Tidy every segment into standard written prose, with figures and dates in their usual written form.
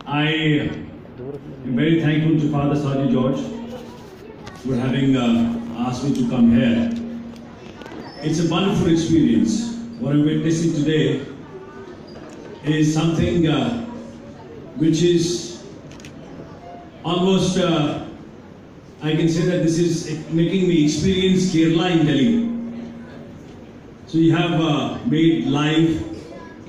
I am very thankful to Father Sergeant George for having asked me to come here. It's a wonderful experience. What I'm witnessing today is something which is almost, I can say that this is making me experience Kerala in Delhi. So you have made live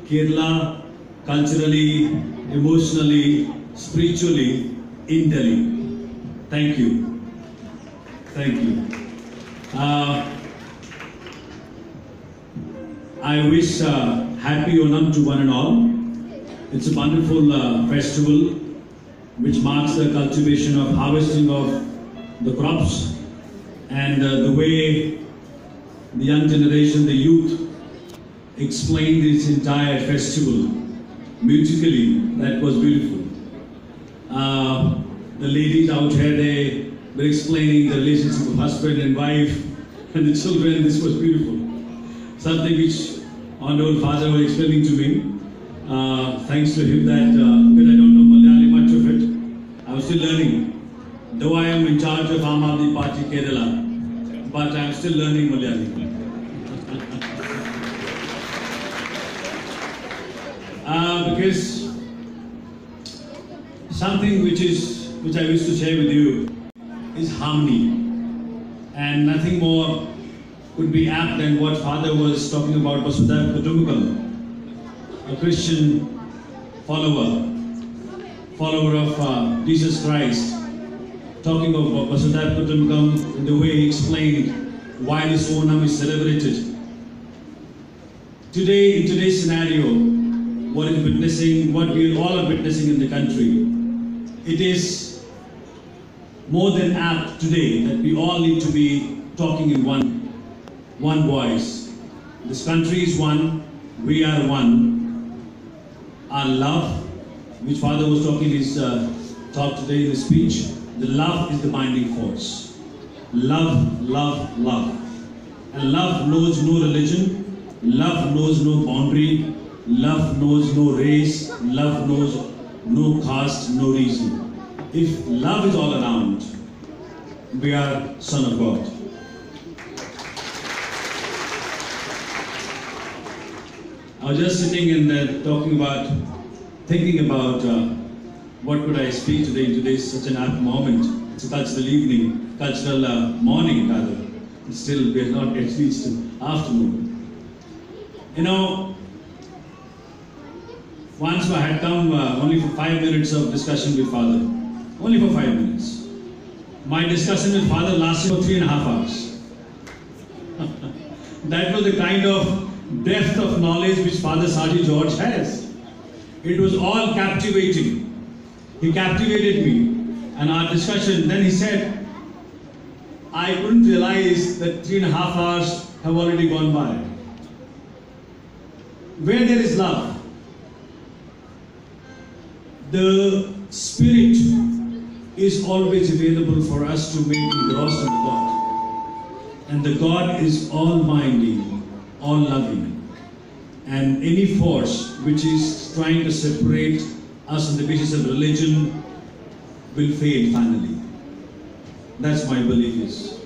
Kerala culturally, emotionally, spiritually in Delhi. Thank you. Thank you. I wish happy Onam to one and all. It's a wonderful festival which marks the cultivation of harvesting of the crops, and the way the young generation, the youth, explained this entire festival musically. That was beautiful. The ladies out here, they were explaining the relationship of husband and wife and the children. This was beautiful. Something which Honorable Father was explaining to me. Thanks to him that, because I don't know Malayali much of it, I was still learning. Though I am in charge of Aam Aadmi Party Kerala, but I am still learning Malayali. Because something which I wish to share with you is harmony, and nothing more could be apt than what Father was talking about, Vasudhaiva Kutumbakam, a Christian follower of Jesus Christ, talking of Vasudhaiva Kutumbakam in the way he explained why this Onam is celebrated. Today, in today's scenario, what we all are witnessing in the country, it is more than apt today that we all need to be talking in one voice. This country is one, we are one. Our love, which Father was talking in his talk today in his speech, the love is the binding force. Love, love, love. And love knows no religion, love knows no boundary, love knows no race, love knows no caste, no reason. If love is all around, we are Son of God. I was just sitting and thinking about what could I speak today in today's such an apt moment. It's a cultural evening, cultural morning rather. Still, we are not yet reached afternoon. You know, once I had come only for 5 minutes of discussion with Father. Only for 5 minutes. My discussion with Father lasted for 3.5 hours. That was the kind of depth of knowledge which Father Sergeant George has. It was all captivating. He captivated me. And our discussion, then he said, I couldn't realize that 3.5 hours have already gone by. Where there is love, the Spirit is always available for us to make engrossed in God. And the God is all-minding, all-loving. And any force which is trying to separate us on the basis of religion will fail finally. That's my belief is.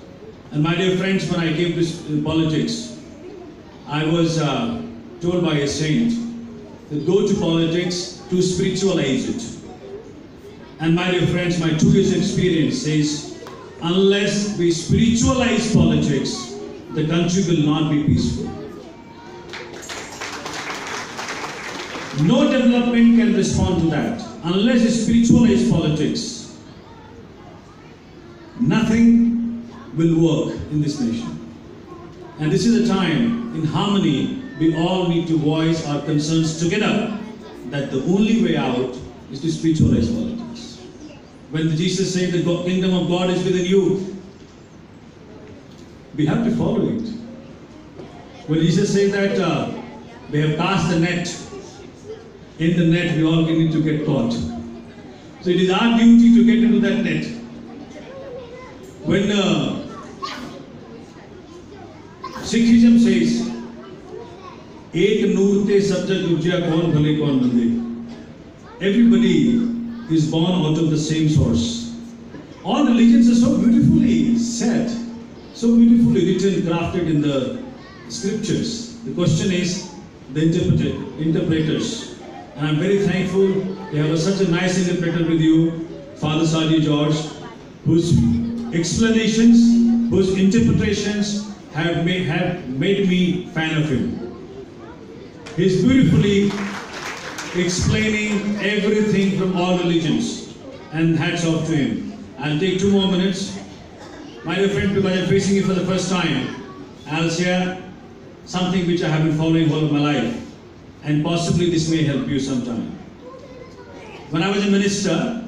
And my dear friends, when I came to politics, I was told by a saint that go to politics to spiritualize it. And my dear friends, my 2 years experience says, unless we spiritualize politics, the country will not be peaceful. No development can respond to that. Unless we spiritualize politics, nothing will work in this nation. And this is a time, in harmony, we all need to voice our concerns together, that the only way out is to spiritualize politics. When Jesus said the kingdom of God is within you, we have to follow it. When Jesus said that we have cast the net, in the net we all need to get caught. So it is our duty to get into that net. When Sikhism says, Ek noor te sab tak dujya kaun bhale kaun mande. Everybody is born out of the same source. All religions are so beautifully said, so beautifully written, crafted in the scriptures. The question is the interpreters. And I'm very thankful we have such a nice interpreter with you, Father Sadi George, whose explanations, whose interpretations have made me fan of him. He's beautifully explaining everything from all religions, and hats off to him. I'll take 2 more minutes. My dear friend, because I'm facing you for the first time, I'll share something which I have been following all of my life, and possibly this may help you sometime. When I was a minister,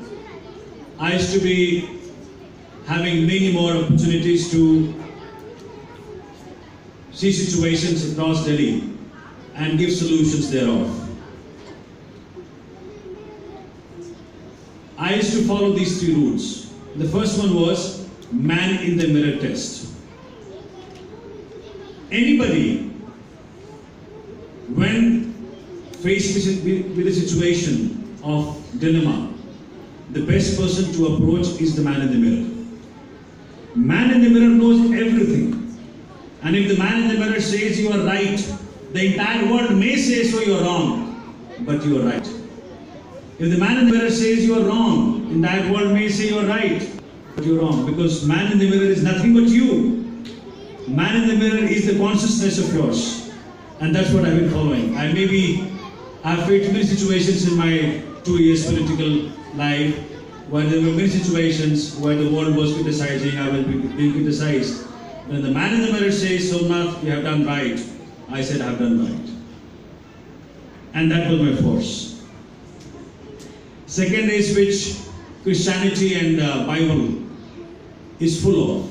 I used to be having many more opportunities to see situations across Delhi and give solutions thereof. I used to follow these 3 routes. The first one was man in the mirror test. Anybody, when faced with a situation of dilemma, the best person to approach is the man in the mirror. Man in the mirror knows everything. And if the man in the mirror says you are right, the entire world may say so you are wrong, but you are right. If the man in the mirror says you are wrong, the entire world may say you are right, but you are wrong, because man in the mirror is nothing but you. Man in the mirror is the consciousness of yours. And that's what I've been following. I've faced many situations in my 2 years political life where there were many situations where the world was criticizing, I was being criticized. When the man in the mirror says, Somnath, you have done right, I said, I have done right. And that was my force. Second is which Christianity and Bible is full of.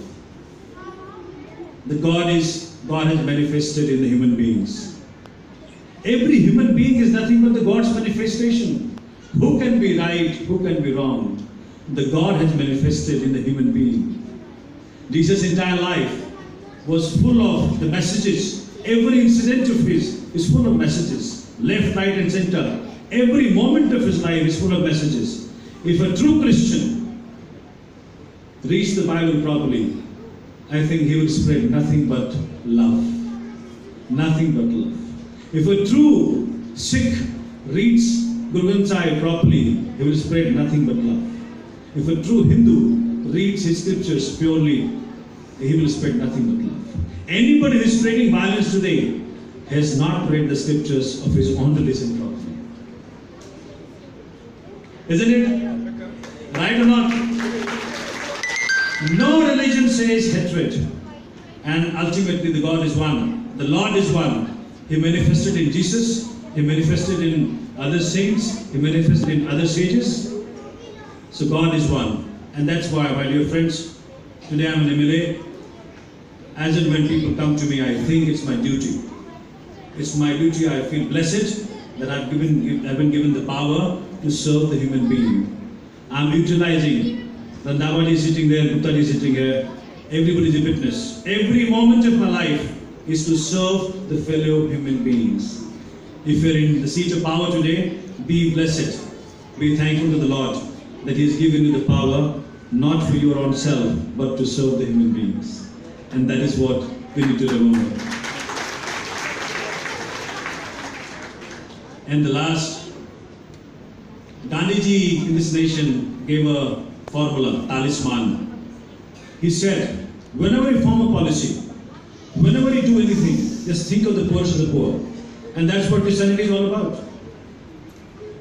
The God has manifested in the human beings. Every human being is nothing but the God's manifestation. Who can be right? Who can be wrong? The God has manifested in the human being. Jesus' entire life was full of the messages. Every incident of his is full of messages. Left, right and center. Every moment of his life is full of messages. If a true Christian reads the Bible properly, I think he will spread nothing but love. Nothing but love. If a true Sikh reads Guru Granth Sahib properly, he will spread nothing but love. If a true Hindu reads his scriptures purely, he will spread nothing but love. Anybody who is spreading violence today has not read the scriptures of his own religion properly. Isn't it? Right or not? No religion says hatred. And ultimately the God is one. The Lord is one. He manifested in Jesus. He manifested in other saints. He manifested in other sages. So God is one. And that's why, my dear friends, today I'm an MLA. As and when people come to me, I think it's my duty. It's my duty. I feel blessed that I've been given the power to serve the human being. I'm utilizing. Randavali is sitting there, Gupta is sitting here. Everybody is a witness. Every moment of my life is to serve the fellow human beings. If you're in the seat of power today, be blessed. Be thankful to the Lord that He has given you the power not for your own self, but to serve the human beings. And that is what we need to remember. And the last, Gandhiji in this nation gave a formula, talisman. He said, whenever you form a policy, whenever you do anything, just think of the poorest of the poor. And that's what Christianity is all about.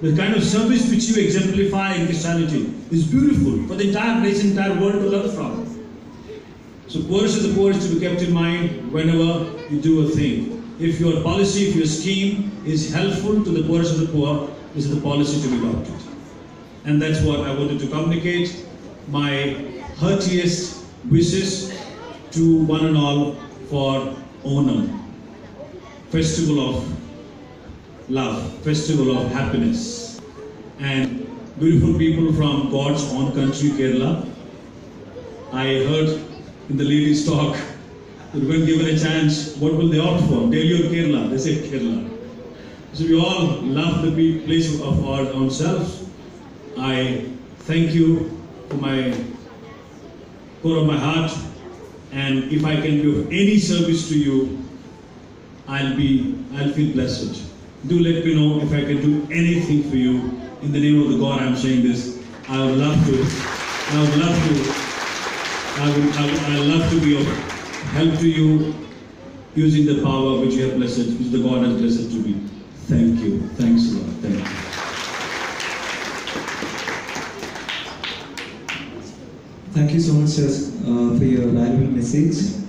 The kind of service which you exemplify in Christianity is beautiful for the entire nation, entire world to learn from. So poorest of the poor is to be kept in mind whenever you do a thing. If your policy, if your scheme is helpful to the poorest of the poor, this is the policy to be adopted. And that's what I wanted to communicate. My heartiest wishes to one and all for Onam, festival of love, festival of happiness. And beautiful people from God's own country, Kerala. I heard in the ladies' talk that when given a chance, what will they opt for? Delhi or Kerala? They said Kerala. So we all love the place of our own selves. I thank you for my core of my heart, and if I can be of any service to you, I'll feel blessed. Do let me know if I can do anything for you. In the name of the God, I'm saying this. I would love to. I love to be of help to you, using the power which you have blessed, which the God has blessed to me. Thank you. Thanks a lot. Thank you. Thank you so much, sir, for your valuable message.